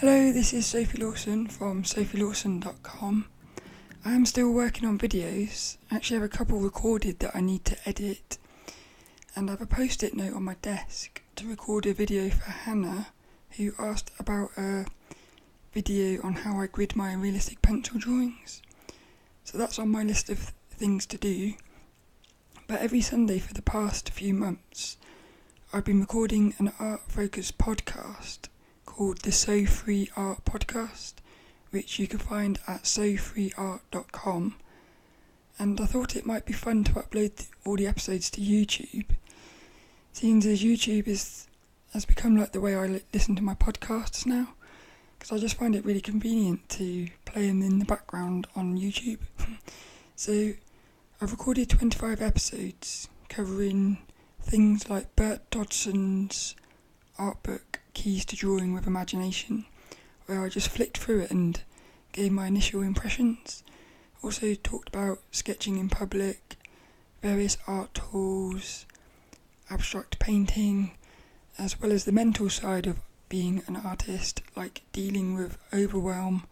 Hello, this is Sophie Lawson from sophielawson.com. I am still working on videos. I actually have a couple recorded that I need to edit, and I have a post-it note on my desk to record a video for Hannah, who asked about a video on how I grid my realistic pencil drawings. So that's on my list of things to do. But every Sunday for the past few months, I've been recording an art-focused podcast called the So Free Art Podcast, which you can find at sofreeart.com. And I thought it might be fun to upload all the episodes to YouTube, seeing as YouTube has become like the way I listen to my podcasts now, because I just find it really convenient to play them in the background on YouTube. So I've recorded 25 episodes covering things like Bert Dodson's art book Keys to Drawing with Imagination, where I just flicked through it and gave my initial impressions. Also talked about sketching in public, various art tools, abstract painting, as well as the mental side of being an artist, like dealing with overwhelm,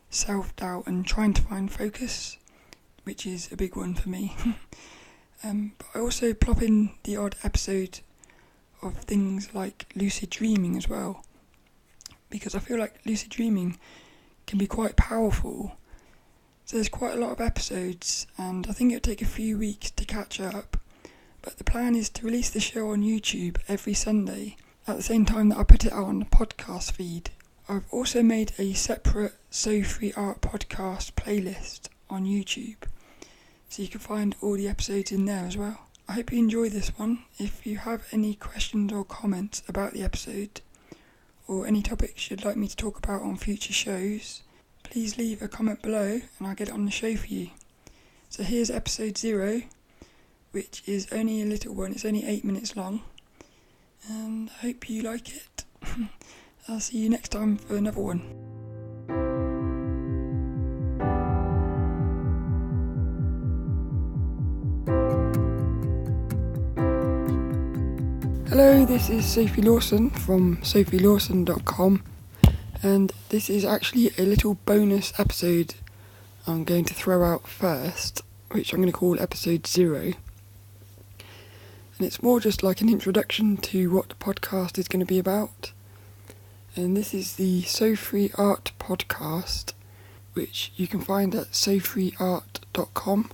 self-doubt and trying to find focus, which is a big one for me. But I also plop in the odd episode of things like lucid dreaming as well, because I feel like lucid dreaming can be quite powerful. So there's quite a lot of episodes, and I think it'll take a few weeks to catch up, but the plan is to release the show on YouTube every Sunday at the same time that I put it out on the podcast feed. I've also made a separate So Free Art podcast playlist on YouTube, so you can find all the episodes in there as well. I hope you enjoy this one. If you have any questions or comments about the episode, or any topics you'd like me to talk about on future shows, please leave a comment below and I'll get it on the show for you. So here's episode 0, which is only a little one. It's only 8 minutes long, and I hope you like it. I'll see you next time for another one. Hello, this is Sophie Lawson from sophielawson.com, and this is actually a little bonus episode I'm going to throw out first, which I'm going to call episode 0. And it's more just like an introduction to what the podcast is going to be about. And this is the So Free Art Podcast, which you can find at sofreeart.com.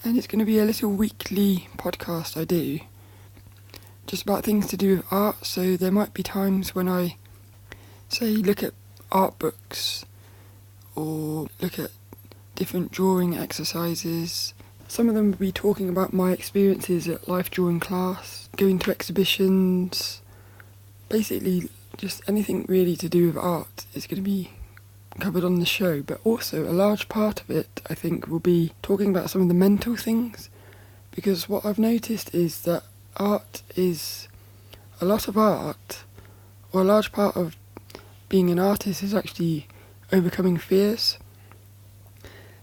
And it's going to be a little weekly podcast I do, just about things to do with art. So there might be times when I, say, look at art books or look at different drawing exercises. Some of them will be talking about my experiences at life drawing class, going to exhibitions, basically just anything really to do with art is going to be covered on the show. But also a large part of it, I think, will be talking about some of the mental things, because what I've noticed is that art is a lot of art, or a large part of being an artist is actually overcoming fears.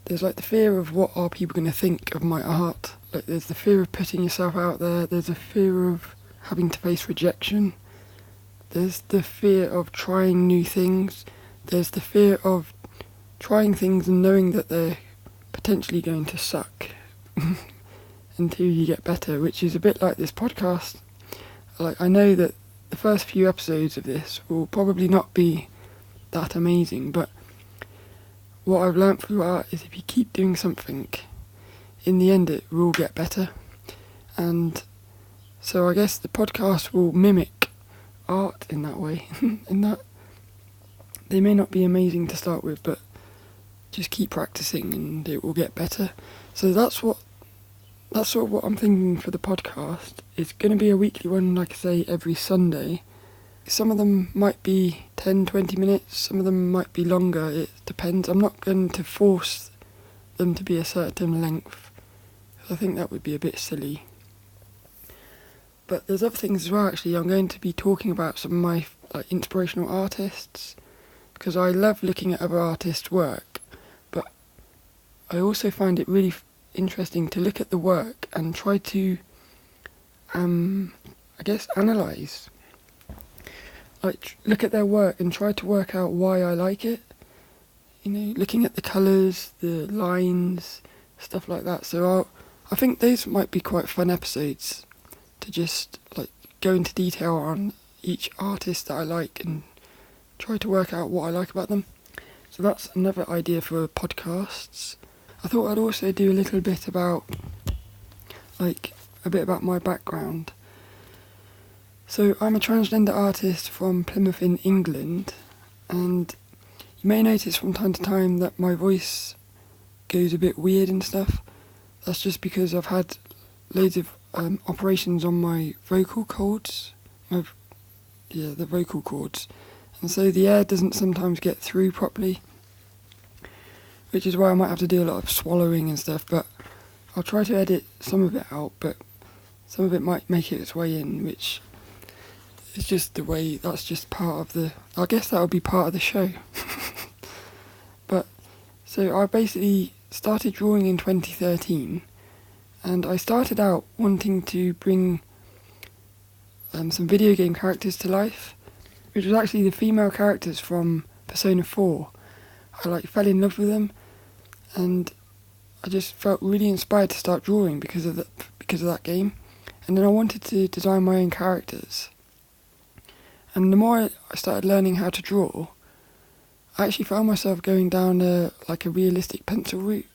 There's like the fear of what are people going to think of my art. Like there's the fear of putting yourself out there. There's a fear of having to face rejection. There's the fear of trying new things. There's the fear of trying things and knowing that they're potentially going to suck until you get better, which is a bit like this podcast. Like, I know that the first few episodes of this will probably not be that amazing, but what I've learnt through art is if you keep doing something, in the end it will get better. And so I guess the podcast will mimic art in that way, in that they may not be amazing to start with, but just keep practicing and it will get better. So that's sort of what I'm thinking for the podcast. It's going to be a weekly one, like I say, every Sunday. Some of them might be 10-20 minutes, some of them might be longer, it depends. I'm not going to force them to be a certain length, I think that would be a bit silly. But there's other things as well, actually. I'm going to be talking about some of my inspirational artists, because I love looking at other artists' work, but I also find it really interesting to look at the work and try to, analyse like look at their work and try to work out why I like it. Looking at the colours, the lines, stuff like that. So I think those might be quite fun episodes to just like go into detail on each artist that I like and try to work out what I like about them. So that's another idea for podcasts. I thought I'd also do a little bit about my background. So I'm a transgender artist from Plymouth in England, and you may notice from time to time that my voice goes a bit weird and stuff. That's just because I've had loads of operations on my vocal cords. The vocal cords. And so the air doesn't sometimes get through properly, which is why I might have to do a lot of swallowing and stuff, but I'll try to edit some of it out, but some of it might make its way in, which is just the way, that's just part of I guess that would be part of the show. But, so I basically started drawing in 2013, and I started out wanting to bring some video game characters to life, which was actually the female characters from Persona 4. I fell in love with them, and I just felt really inspired to start drawing because of that game. And then I wanted to design my own characters. And the more I started learning how to draw, I actually found myself going down a realistic pencil route.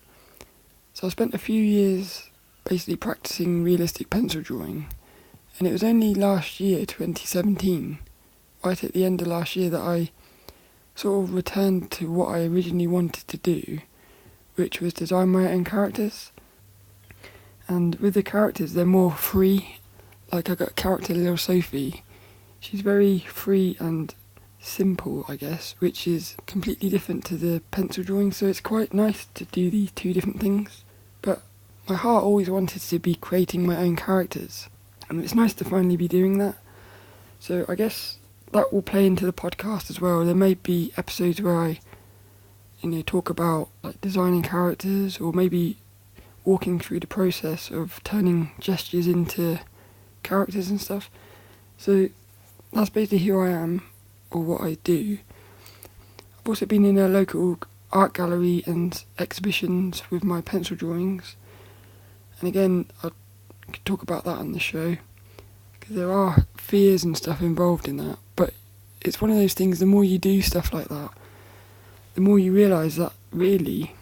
So I spent a few years basically practicing realistic pencil drawing, and it was only last year, 2017, right at the end of last year, that I sort of returned to what I originally wanted to do, which was design my own characters. And with the characters, they're more free. Like I got a character, little Sophie. She's very free and simple, I guess, which is completely different to the pencil drawing, so it's quite nice to do these two different things. But my heart always wanted to be creating my own characters, and it's nice to finally be doing that. So I guess that will play into the podcast as well. There may be episodes where I talk about designing characters, or maybe walking through the process of turning gestures into characters and stuff. So that's basically who I am, or what I do. I've also been in a local art gallery and exhibitions with my pencil drawings, and again I could talk about that on the show, because there are fears and stuff involved in that, but it's one of those things, the more you do stuff like that, the more you realise that really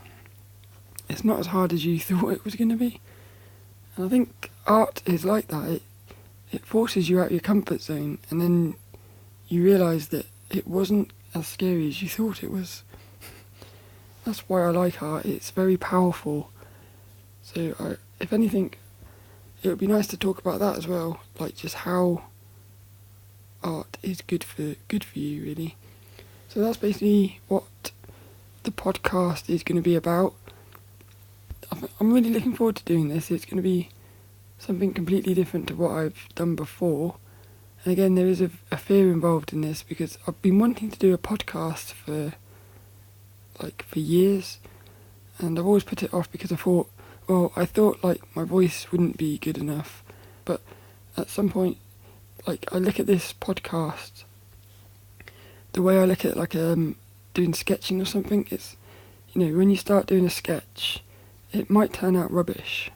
it's not as hard as you thought it was going to be. And I think art is like that. It forces you out of your comfort zone, and then you realise that it wasn't as scary as you thought it was. That's why I like art. It's very powerful. So if anything, it would be nice to talk about that as well, like just how art is good for you, really. So that's basically what the podcast is going to be about. I'm really looking forward to doing this. It's going to be something completely different to what I've done before. And again, there is a fear involved in this, because I've been wanting to do a podcast for years, and I've always put it off because I thought my voice wouldn't be good enough. But at some point, I look at this podcast, the way I look at doing sketching or something, it's, when you start doing a sketch, it might turn out rubbish.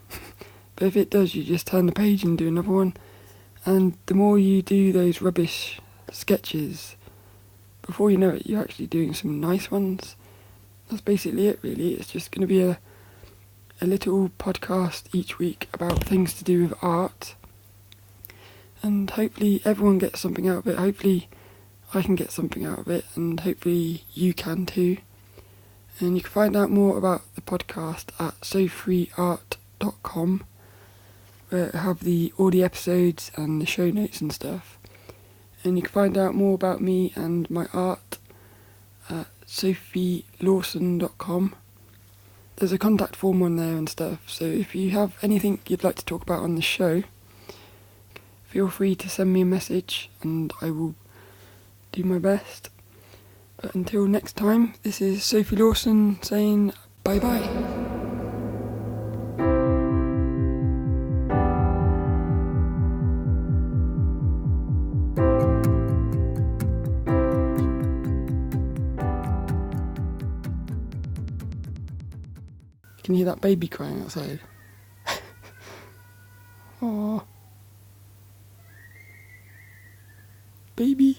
But if it does, you just turn the page and do another one. And the more you do those rubbish sketches, before you know it, you're actually doing some nice ones. That's basically it, really. It's just going to be a little podcast each week about things to do with art. And hopefully everyone gets something out of it. Hopefully I can get something out of it, and hopefully you can too. And you can find out more about the podcast at sofreeart.com, where I have all the episodes and the show notes and stuff. And you can find out more about me and my art at sophielawson.com. There's a contact form on there and stuff, so if you have anything you'd like to talk about on the show, feel free to send me a message and I will do my best. But until next time, this is Sophie Lawson saying bye bye. can you hear that baby crying outside? Aww. Baby.